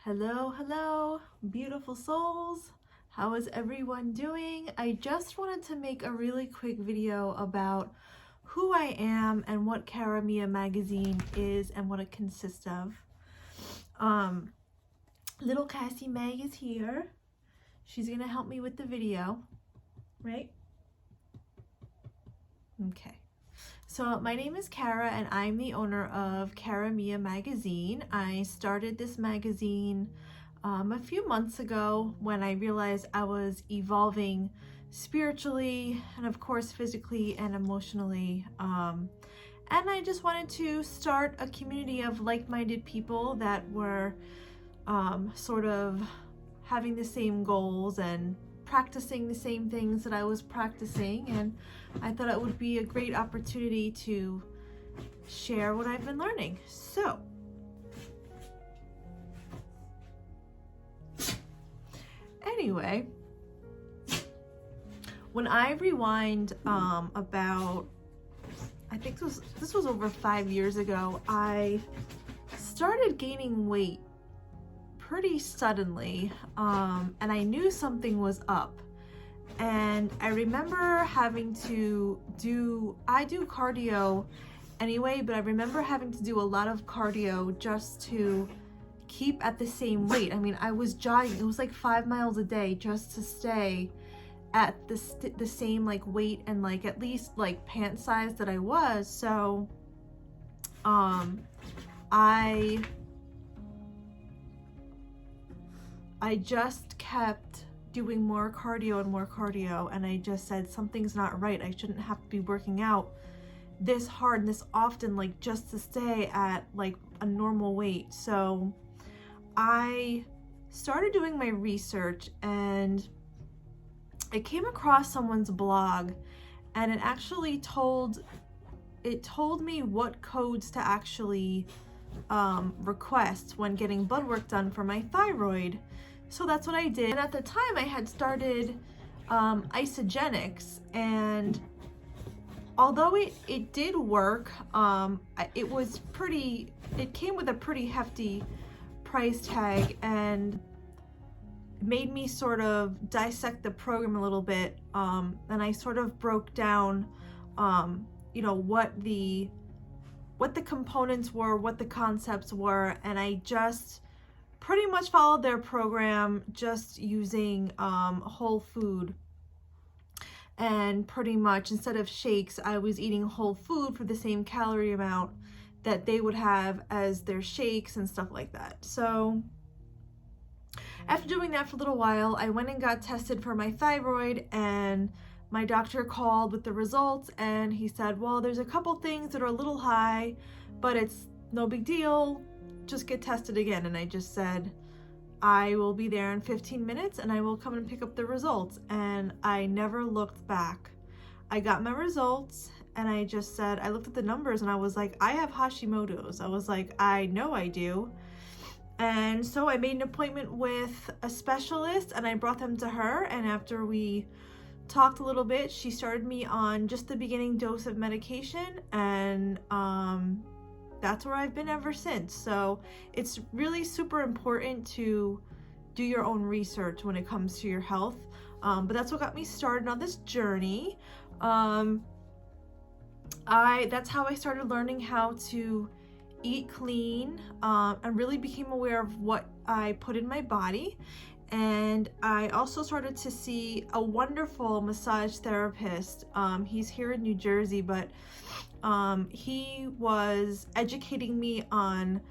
Hello, beautiful souls. How is everyone doing? I just wanted to make a really quick video about who I am and what Cara Mia Magazine is and what it consists of. Little Cassie Meg is here. She's gonna help me with the video, right? Okay. So my name is Cara and I'm the owner of Cara Mia Magazine. I started this magazine a few months ago when I realized I was evolving spiritually and of course physically and emotionally. And I just wanted to start a community of like-minded people that were sort of having the same goals and practicing the same things that I was practicing, and I thought it would be a great opportunity to share what I've been learning. So anyway, when I rewind about, I think this was over 5 years ago, I started gaining weight pretty suddenly, and I knew something was up. And I remember having to I do cardio anyway, but I remember having to do a lot of cardio just to keep at the same weight. I mean, I was jogging, it was like 5 miles a day just to stay at the same like weight and like at least like pant size that I was. So I just kept doing more cardio, and I just said something's not right. I shouldn't have to be working out this hard and this often, like just to stay at like a normal weight. So I started doing my research and I came across someone's blog, and it actually told me what codes to actually request when getting blood work done for my thyroid. So that's what I did. And at the time I had started isogenics, and although it did work, it came with a pretty hefty price tag, and made me sort of dissect the program a little bit, and I sort of broke down you know, what the components were, what the concepts were, and I just pretty much followed their program, just using whole food. And pretty much instead of shakes, I was eating whole food for the same calorie amount that they would have as their shakes and stuff like that. So after doing that for a little while, I went and got tested for my thyroid, and my doctor called with the results, and he said, well, there's a couple things that are a little high, but it's no big deal, just get tested again. And I just said, I will be there in 15 minutes and I will come and pick up the results. And I never looked back. I got my results and I just said, I looked at the numbers and I was like, I have Hashimoto's. I was like, I know I do. And so I made an appointment with a specialist and I brought them to her, and after we talked a little bit, she started me on just the beginning dose of medication, and that's where I've been ever since. So it's really super important to do your own research when it comes to your health, but that's what got me started on this journey. That's how I started learning how to eat clean, and really became aware of what I put in my body. And I also started to see a wonderful massage therapist. He's here in New Jersey, but he was educating me on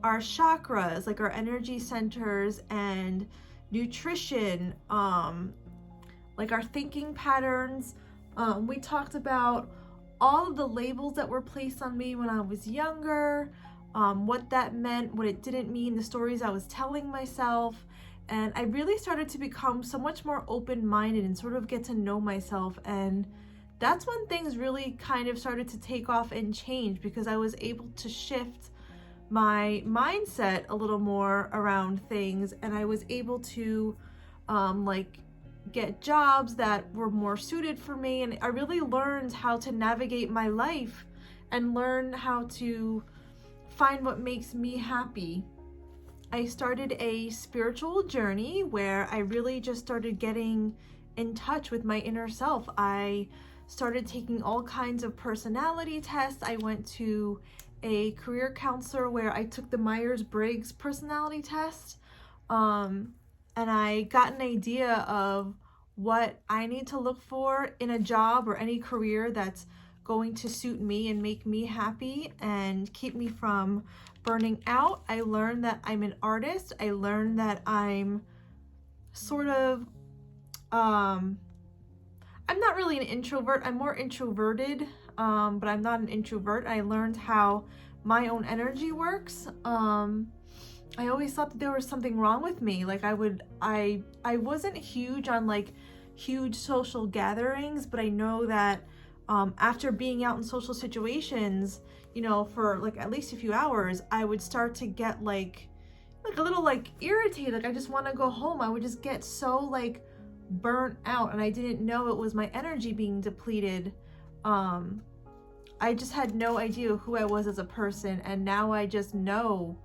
our chakras, like our energy centers, and nutrition, like our thinking patterns. We talked about all of the labels that were placed on me when I was younger, what that meant, what it didn't mean, the stories I was telling myself. And I really started to become so much more open-minded and sort of get to know myself. And that's when things really kind of started to take off and change, because I was able to shift my mindset a little more around things, and I was able to like get jobs that were more suited for me. And I really learned how to navigate my life and learn how to find what makes me happy. I started a spiritual journey where I really just started getting in touch with my inner self. I started taking all kinds of personality tests. I went to a career counselor where I took the Myers-Briggs personality test, and I got an idea of what I need to look for in a job or any career that's going to suit me and make me happy and keep me from burning out. I learned that I'm an artist. I learned that I'm sort of, I'm not really an introvert. I'm more introverted, but I'm not an introvert. I learned how my own energy works. I always thought that there was something wrong with me. Like I wasn't huge on like huge social gatherings, but I know that after being out in social situations, you know, for like at least a few hours, I would start to get like a little like irritated. Like I just want to go home. I would just get so like burnt out, and I didn't know it was my energy being depleted. I just had no idea who I was as a person, and now I just know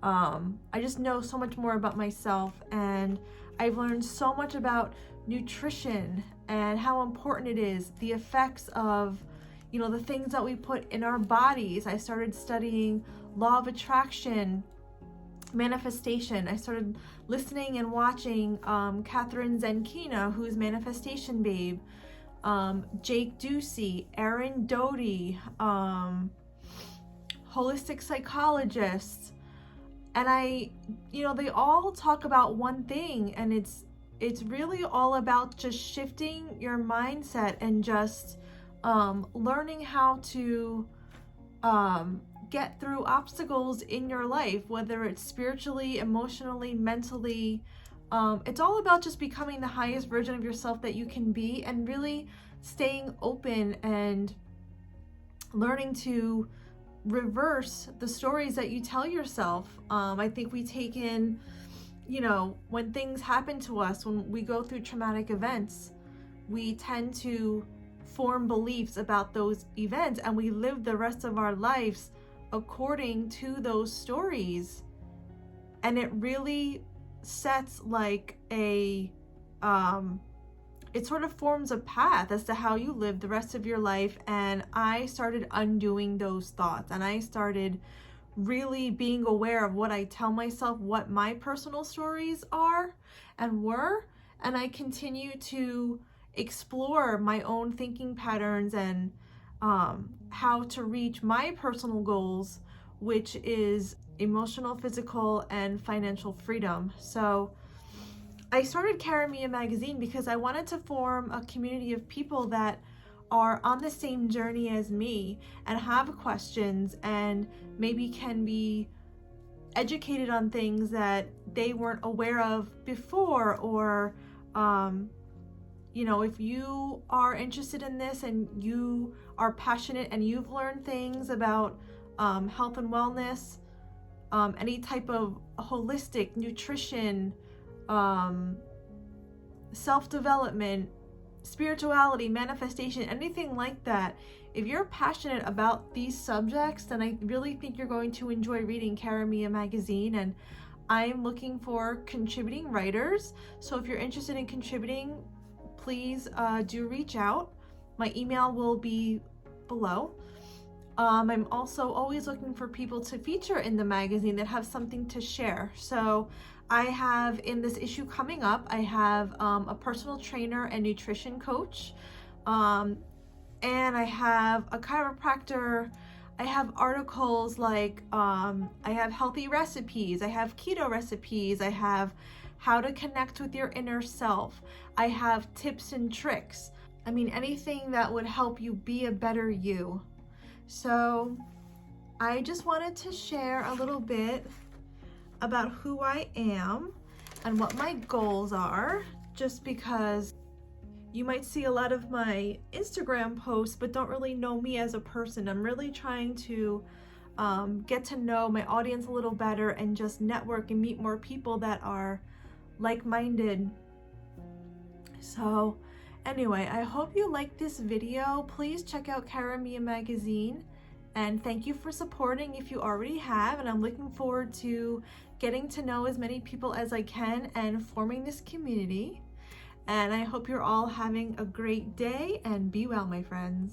so much more about myself, and I've learned so much about nutrition and how important it is, the effects of, you know, the things that we put in our bodies. I started studying law of attraction, manifestation. I started listening and watching Catherine Zenkina, who's Manifestation Babe, Jake Ducey, Erin Doty, holistic psychologists. And you know, they all talk about one thing, and it's really all about just shifting your mindset and just learning how to get through obstacles in your life, whether it's spiritually, emotionally, mentally. It's all about just becoming the highest version of yourself that you can be, and really staying open and learning to reverse the stories that you tell yourself. I think we take in, you know, when things happen to us, when we go through traumatic events, we tend to form beliefs about those events, and we live the rest of our lives according to those stories. And it really sets like a it sort of forms a path as to how you live the rest of your life. And I started undoing those thoughts, and I started really being aware of what I tell myself, what my personal stories are and were. And I continue to explore my own thinking patterns and how to reach my personal goals, which is emotional, physical, and financial freedom. So I started Cara Mia Magazine because I wanted to form a community of people that are on the same journey as me and have questions and maybe can be educated on things that they weren't aware of before. Or you know, if you are interested in this and you are passionate and you've learned things about health and wellness, any type of holistic nutrition, self-development, spirituality, manifestation, anything like that, if you're passionate about these subjects, then I really think you're going to enjoy reading Cara Mia Magazine. And I'm looking for contributing writers, so if you're interested in contributing, please do reach out. My email will be below. I'm also always looking for people to feature in the magazine that have something to share. So I have, in this issue coming up, I have a personal trainer and nutrition coach, and I have a chiropractor. I have articles like I have healthy recipes, I have keto recipes, I have how to connect with your inner self, I have tips and tricks. I mean, anything that would help you be a better you. So I just wanted to share a little bit about who I am and what my goals are, just because you might see a lot of my Instagram posts but don't really know me as a person. I'm really trying to get to know my audience a little better and just network and meet more people that are like-minded. So anyway, I hope you like this video. Please check out Cara Mia Magazine, And thank you for supporting if you already have, and I'm looking forward to getting to know as many people as I can and forming this community. And I hope you're all having a great day, and be well, my friends.